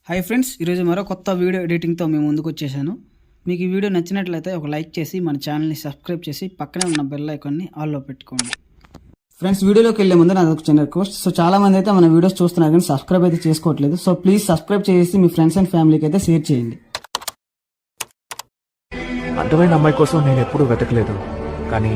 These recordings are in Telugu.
హాయ్ ఫ్రెండ్స్, ఈరోజు మరో కొత్త వీడియో ఎడిటింగ్తో మేము ముందుకు వచ్చేసాను. మీకు ఈ వీడియో నచ్చినట్లయితే ఒక లైక్ చేసి మన ఛానల్ని సబ్స్క్రైబ్ చేసి పక్కనే ఉన్న బెల్ ఐకాన్ని ఆల్లో పెట్టుకోండి. ఫ్రెండ్స్, వీడియోలోకి వెళ్ళే ముందు నాది ఒక చిన్న రిక్వెస్ట్. సో చాలా మంది అయితే మన వీడియోస్ చూస్తున్నారు కానీ సబ్స్క్రైబ్ అయితే చేసుకోవట్లేదు. సో ప్లీజ్ సబ్స్క్రైబ్ చేసి మీ ఫ్రెండ్స్ అండ్ ఫ్యామిలీకి అయితే షేర్ చేయండి. అందమైన అమ్మాయి కోసం నేను ఎప్పుడూ వెతకలేదు, కానీ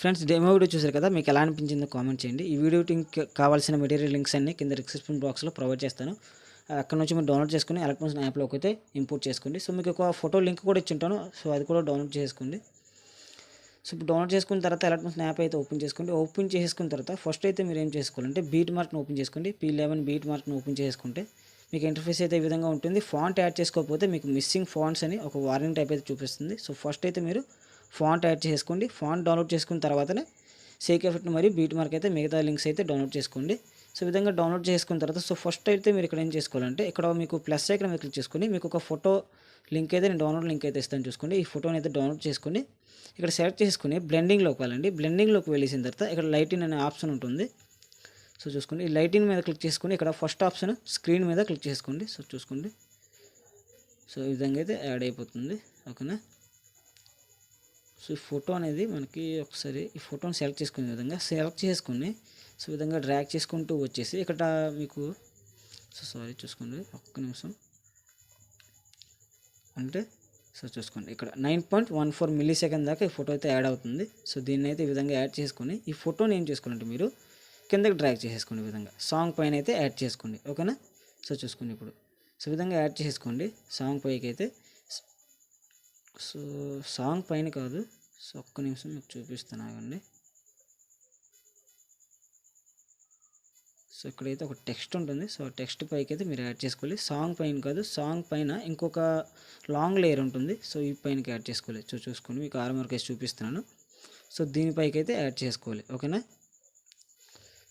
ఫ్రెండ్స్, డెమో వీడియో చూసారు కదా, మీకు ఎలా అనిపించిందో కామెంట్ చేయండి. ఈ వీడియో కావాల్సిన మెటీరియల్ లింక్స్ అన్ని కింద డిస్క్రిప్షన్ బాక్స్లో ప్రొవైడ్ చేస్తాను. అక్కడ నుంచి మీరు డౌన్లోడ్ చేసుకుని ఎలక్ట్రానిక్స్ యాప్లోకి అయితే ఇంపోర్ట్ చేసుకోండి. సో మీకు ఒక ఫోటో లింక్ కూడా ఇచ్చింటాను, సో అది కూడా డౌన్లోడ్ చేసుకోండి. సో ఇప్పుడు డౌన్లోడ్ చేసుకున్న తర్వాత ఎలక్ట్రానిక్స్ యాప్ అయితే ఓపెన్ చేసుకోండి. ఓపెన్ చేసుకున్న తర్వాత ఫస్ట్ అయితే మీరు ఏం చేసుకోవాలంటే బీట్ మార్క్ని ఓపెన్ చేసుకోండి. P11 బీట్ మార్క్ని ఓపెన్ చేసుకుంటే మీకు ఇంటర్ఫేస్ అయితే ఈ విధంగా ఉంటుంది. ఫాంట్ యాడ్ చేసుకోకపోతే మీకు మిస్సింగ్ ఫాంట్స్ అని ఒక వార్నింగ్ టైప్ అయితే చూపిస్తుంది. సో ఫస్ట్ అయితే మీరు ఫాంట్ యాడ్ చేసుకోండి. ఫాంట్ డౌన్లోడ్ చేసుకున్న తర్వాతనే షేక్ ఎఫెక్ట్ మరియు బీట్ మార్క్ అయితే మిగతా లింక్స్ అయితే డౌన్లోడ్ చేసుకోండి. సో ఈ విధంగా డౌన్లోడ్ చేసుకున్న తర్వాత సో ఫస్ట్ అయితే మీరు ఇక్కడ ఏం చేసుకోవాలంటే ఇక్కడ మీకు ప్లస్ ఐకాన్ మీద క్లిక్ చేసుకొని మీకు ఒక ఫోటో లింక్ అయితే నేను డౌన్లోడ్ లింక్ అయితే ఇస్తాను చూసుకోండి. ఈ ఫోటోని అయితే డౌన్లోడ్ చేసుకొని ఇక్కడ సెలెక్ట్ చేసుకుని బ్లెండింగ్లోకి వెళ్ళండి. బ్లెండింగ్లోకి వెళ్ళేసిన తర్వాత ఇక్కడ లైటింగ్ అనే ఆప్షన్ ఉంటుంది. సో చూసుకోండి, ఈ లైటింగ్ మీద క్లిక్ చేసుకుని ఇక్కడ ఫస్ట్ ఆప్షన్ స్క్రీన్ మీద క్లిక్ చేసుకోండి. సో చూసుకోండి, సో ఈ విధంగా అయితే యాడ్ అయిపోతుంది. ఓకేనా. సో ఈ ఫోటో అనేది మనకి ఒకసారి ఈ ఫోటోని సెలెక్ట్ చేసుకునే విధంగా సెలెక్ట్ చేసుకుని సో ఈ విధంగా డ్రాగ్ చేసుకుంటూ వచ్చేసి ఇక్కడ మీకు చూసుకోండి ఒక్క నిమిషం అంటే సో చూసుకోండి ఇక్కడ 9.14 మిల్లీ సెకండ్ దాకా ఈ ఫోటో అయితే యాడ్ అవుతుంది. సో దీన్ని అయితే ఈ విధంగా యాడ్ చేసుకొని ఈ ఫోటోని ఏం చేసుకోవాలంటే మీరు కిందకి డ్రాగ్ చేసేసుకోండి. ఈ విధంగా సాంగ్ పైన అయితే యాడ్ చేసుకోండి. ఓకేనా. సో చూసుకోండి ఇప్పుడు సో ఈ విధంగా యాడ్ చేసుకోండి సాంగ్ పైకి అయితే. సో సాంగ్ పైన కాదు, సో ఒక్క నిమిషం మీకు చూపిస్తాను ఆగండి. సో ఇక్కడైతే ఒక టెక్స్ట్ ఉంటుంది. సో టెక్స్ట్ పైకి అయితే మీరు యాడ్ చేసుకోవాలి. సాంగ్ పైన కాదు, సాంగ్ పైన ఇంకొక లాంగ్ లేయర్ ఉంటుంది. సో ఈ పైనకి యాడ్ చేసుకోవాలి. సో చూసుకోండి, మీకు ఆర్మర్కి వేసి చూపిస్తున్నాను. సో దీనిపైకి అయితే యాడ్ చేసుకోవాలి. ఓకేనా.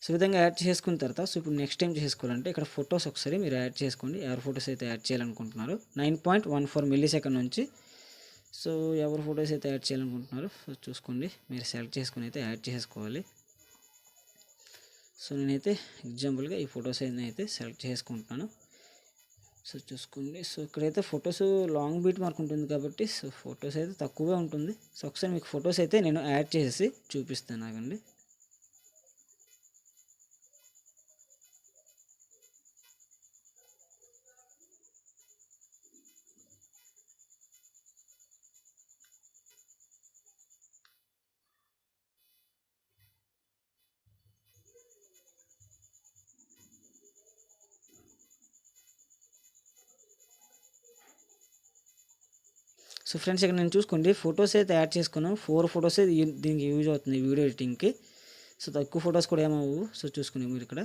సో ఈ విధంగా యాడ్ చేసుకున్న తర్వాత సో ఇప్పుడు నెక్స్ట్ ఏం చేసుకోవాలంటే ఇక్కడ ఫొటోస్ ఒకసారి మీరు యాడ్ చేసుకోండి. ఎవరి ఫొటోస్ అయితే యాడ్ చేయాలనుకుంటున్నారు 9.14 మిల్లీ సెకండ్ నుంచి సో ఎవరు ఫొటోస్ అయితే యాడ్ చేయాలనుకుంటున్నారు సో చూసుకోండి, మీరు సెలెక్ట్ చేసుకుని అయితే యాడ్ చేసుకోవాలి. సో నేనైతే ఎగ్జాంపుల్గా ఈ ఫొటోస్ అయితే సెలెక్ట్ చేసుకుంటున్నాను. సో చూసుకోండి, సో ఇక్కడైతే ఫొటోస్ లాంగ్ బీట్ మార్క్ ఉంటుంది కాబట్టి సో ఫొటోస్ అయితే తక్కువగా ఉంటుంది. సో ఒకసారి మీకు ఫొటోస్ అయితే నేను యాడ్ చేసి చూపిస్తాను ఆగండి. సో ఫ్రెండ్స్, ఇక్కడ నేను చూసుకోండి ఫొటోస్ అయితే యాడ్ చేసుకున్నాను. 4 ఫొటోస్ దీనికి యూజ్ అవుతుంది వీడియో ఎడిటింగ్కి. సో తక్కువ ఫొటోస్ కూడా ఏమవు. సో చూసుకుని మీరు ఇక్కడ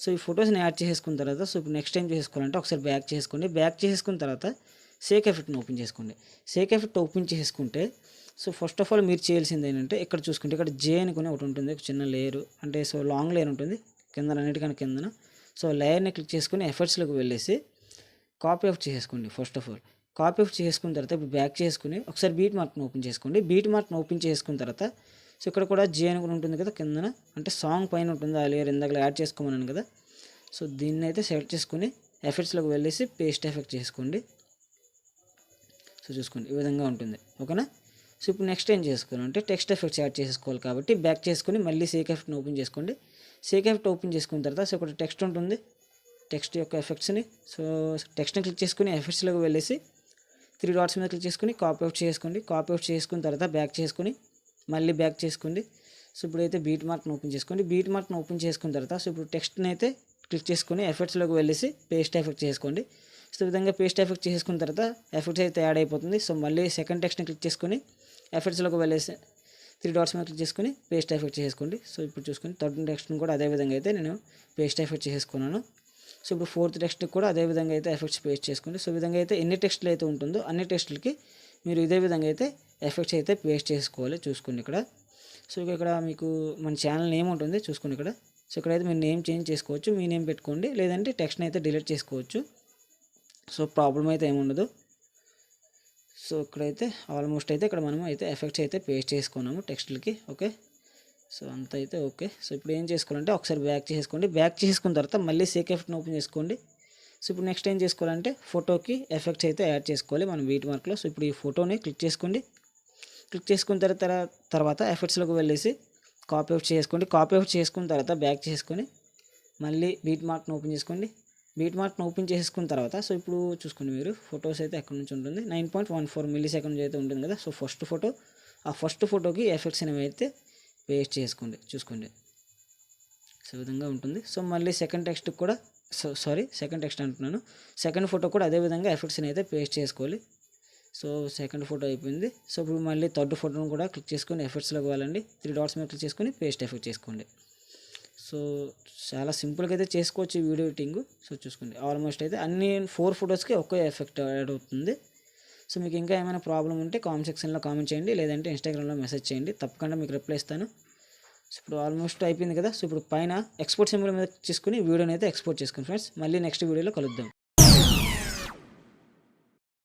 సో ఈ ఫొటోస్ని యాడ్ చేసుకున్న తర్వాత సో ఇప్పుడు నెక్స్ట్ టైం చేసుకోవాలంటే ఒకసారి బ్యాక్ చేసుకోండి. బ్యాక్ చేసుకున్న తర్వాత షేక్ ఎఫెక్ట్ని ఓపెన్ చేసుకోండి. షేక్ ఎఫెక్ట్ ఓపెన్ చేసుకుంటే సో ఫస్ట్ ఆఫ్ ఆల్ మీరు చేయాల్సింది ఏంటంటే ఇక్కడ చూసుకుంటే ఇక్కడ జే అనుకుని ఒకటి ఉంటుంది, ఒక చిన్న లేయర్ అంటే సో లాంగ్ లేయర్ ఉంటుంది కింద అన్నిటికన్నా కిందన. సో లేయర్ని క్లిక్ చేసుకుని ఎఫెక్ట్స్లోకి వెళ్ళేసి కాపీ ఆఫ్ చేసుకోండి. First of all copy of చేసుకున్న తర్వాత ఇప్పుడు బ్యాక్ చేసుకుని ఒకసారి బీట్ మార్క్ని ఓపెన్ చేసుకోండి. బీట్ మార్క్ని ఓపెన్ చేసుకున్న తర్వాత సో ఇక్కడ కూడా జే అని కూడా ఉంటుంది కదా కిందన, అంటే సాంగ్ పైన ఉంటుంది ఆ లేయర్ ఇందాక యాడ్ చేసుకోమన్నాను కదా. సో దీన్ని అయితే సెలెక్ట్ చేసుకుని ఎఫెక్ట్స్లోకి వెళ్ళేసి పేస్ట్ ఎఫెక్ట్ చేసుకోండి. సో చూసుకోండి ఈ విధంగా ఉంటుంది. ఓకేనా. సో ఇప్పుడు నెక్స్ట్ ఏం చేసుకోవాలంటే టెక్స్ట్ ఎఫెక్ట్స్ యాడ్ చేసుకోవాలి కాబట్టి బ్యాక్ చేసుకుని మళ్ళీ షేక్ ఎఫెక్ట్ని ఓపెన్ చేసుకోండి. షేక్ ఎఫెక్ట్ ఓపెన్ చేసుకున్న తర్వాత సో ఇక్కడ టెక్స్ట్ ఉంటుంది, టెక్స్ట్ యొక్క ఎఫెక్ట్స్ని సో టెక్స్ట్ని క్లిక్ చేసుకుని ఎఫెక్ట్స్లోకి వెళ్ళేసి 3 డాట్స్ మీద క్లిక్ చేసుకుని కాపీ అవుట్ చేసుకోండి. కాపీ అవుట్ చేసుకున్న తర్వాత బ్యాక్ చేసుకుని మళ్ళీ బ్యాక్ చేసుకోండి. సో ఇప్పుడైతే బీట్ మార్క్ని ఓపెన్ చేసుకోండి. బీట్ మార్క్ని ఓపెన్ చేసుకున్న తర్వాత సో ఇప్పుడు టెక్స్ట్ని అయితే క్లిక్ చేసుకుని ఎఫెక్ట్స్లోకి వెళ్ళేసి పేస్ట్ ఎఫెక్ట్ చేసుకోండి. సో ఈ విధంగా పేస్ట్ ఎఫెక్ట్ చేసుకున్న తర్వాత ఎఫెక్ట్స్ అయితే యాడ్ అయిపోతుంది. సో మళ్ళీ సెకండ్ టెక్స్ట్ని క్లిక్ చేసుకుని ఎఫెక్ట్స్లోకి వెళ్ళేసి 3 డాట్స్ మీద క్లిక్ చేసుకుని పేస్ట్ ఎఫెక్ట్ చేసుకోండి. సో ఇప్పుడు చూసుకుని థర్డ్ టెక్స్ట్ని కూడా అదే విధంగా అయితే నేను పేస్ట్ ఎఫెక్ట్ చేసుకున్నాను. సో ఇప్పుడు ఫోర్త్ టెక్స్ట్కి కూడా అదే విధంగా అయితే ఎఫెక్ట్స్ పేస్ట్ చేసుకోండి. సో ఈ విధంగా అయితే ఎన్ని టెక్స్ట్లు అయితే ఉంటుందో అన్ని టెక్స్ట్లకి మీరు ఇదే విధంగా అయితే ఎఫెక్ట్స్ అయితే పేస్ట్ చేసుకోవాలి. చూసుకోండి ఇక్కడ. సో ఇక్కడ మీకు మన ఛానల్ నేమ్ ఉంటుంది చూసుకోండి ఇక్కడ. సో ఇక్కడైతే మీరు నేమ్ చేంజ్ చేసుకోవచ్చు, మీ నేమ్ పెట్టుకోండి, లేదంటే టెక్స్ట్ని అయితే డిలీట్ చేసుకోవచ్చు. సో ప్రాబ్లం అయితే ఏముండదు. సో ఇక్కడైతే ఆల్మోస్ట్ అయితే ఇక్కడ మనం అయితే ఎఫెక్ట్స్ అయితే పేస్ట్ చేసుకున్నాము టెక్స్ట్లకి. ఓకే, సో అంత అయితే ఓకే. సో ఇప్పుడు ఏం చేసుకోవాలంటే ఒకసారి బ్యాక్ చేసుకోండి. బ్యాక్ చేసుకున్న తర్వాత మళ్ళీ సేక్ ఎఫెక్ట్ని ఓపెన్ చేసుకోండి. సో ఇప్పుడు నెక్స్ట్ ఏం చేసుకోవాలంటే ఫోటోకి ఎఫెక్ట్స్ అయితే యాడ్ చేసుకోవాలి మనం బీట్ మార్క్లో. సో ఇప్పుడు ఈ ఫోటోని క్లిక్ చేసుకోండి. క్లిక్ చేసుకున్న తర్వాత ఎఫెక్ట్స్లోకి వెళ్ళేసి కాపీ అవుట్ చేసుకోండి. కాపీ అవుట్ చేసుకున్న తర్వాత బ్యాక్ చేసుకొని మళ్ళీ బీట్ మార్క్ని ఓపెన్ చేసుకోండి. బీట్ మార్క్ని ఓపెన్ చేసుకున్న తర్వాత సో ఇప్పుడు చూసుకోండి మీరు ఫొటోస్ అయితే ఎక్కడి నుంచి ఉంటుంది, 9.14 మిల్లీ సెకండ్స్ అయితే ఉంటుంది కదా. సో ఫస్ట్ ఫోటో, ఆ ఫస్ట్ ఫోటోకి ఎఫెక్ట్స్ అనేవి అయితే పేస్ట్ చేసుకోండి. చూసుకోండి సో ఈ విధంగా ఉంటుంది. సో మళ్ళీ సెకండ్ టెక్స్ట్ కూడా సెకండ్ టెక్స్ట్ అంటున్నాను, సెకండ్ ఫోటో కూడా అదే విధంగా ఎఫెక్ట్స్ని అయితే పేస్ట్ చేసుకోవాలి. సో సెకండ్ ఫోటో అయిపోయింది. సో ఇప్పుడు మళ్ళీ థర్డ్ ఫోటోను కూడా క్లిక్ చేసుకొని ఎఫెక్ట్స్లోకి వెళ్ళండి. 3 డాట్స్ మీద క్లిక్ చేసుకొని పేస్ట్ ఎఫెక్ట్ చేసుకోండి. సో చాలా సింపుల్గా అయితే చేసుకోవచ్చు ఈ వీడియో ఎడిటింగ్. సో చూసుకోండి ఆల్మోస్ట్ అయితే అన్ని 4 ఫొటోస్కి ఒకే ఎఫెక్ట్ యాడ్ అవుతుంది. సో మీకు ఇంకా ఏమైనా ప్రాబ్లం ఉంటే కామెంట్ సెక్షన్లో కామెంట్ చేయండి, లేదంటే ఇన్స్టాగ్రామ్లో మెసేజ్ చేయండి, తప్పకుండా మీకు రిప్లై ఇస్తాను. సో ఇప్పుడు ఆల్మోస్ట్ అయిపోయింది కదా. సో ఇప్పుడు పైన ఎక్స్పోర్ట్ సింబల్ మీద చేసుకుని వీడియోని అయితే ఎక్స్పోర్ట్ చేసుకోండి ఫ్రెండ్స్. మళ్ళీ నెక్స్ట్ వీడియోలో కలుద్దాం.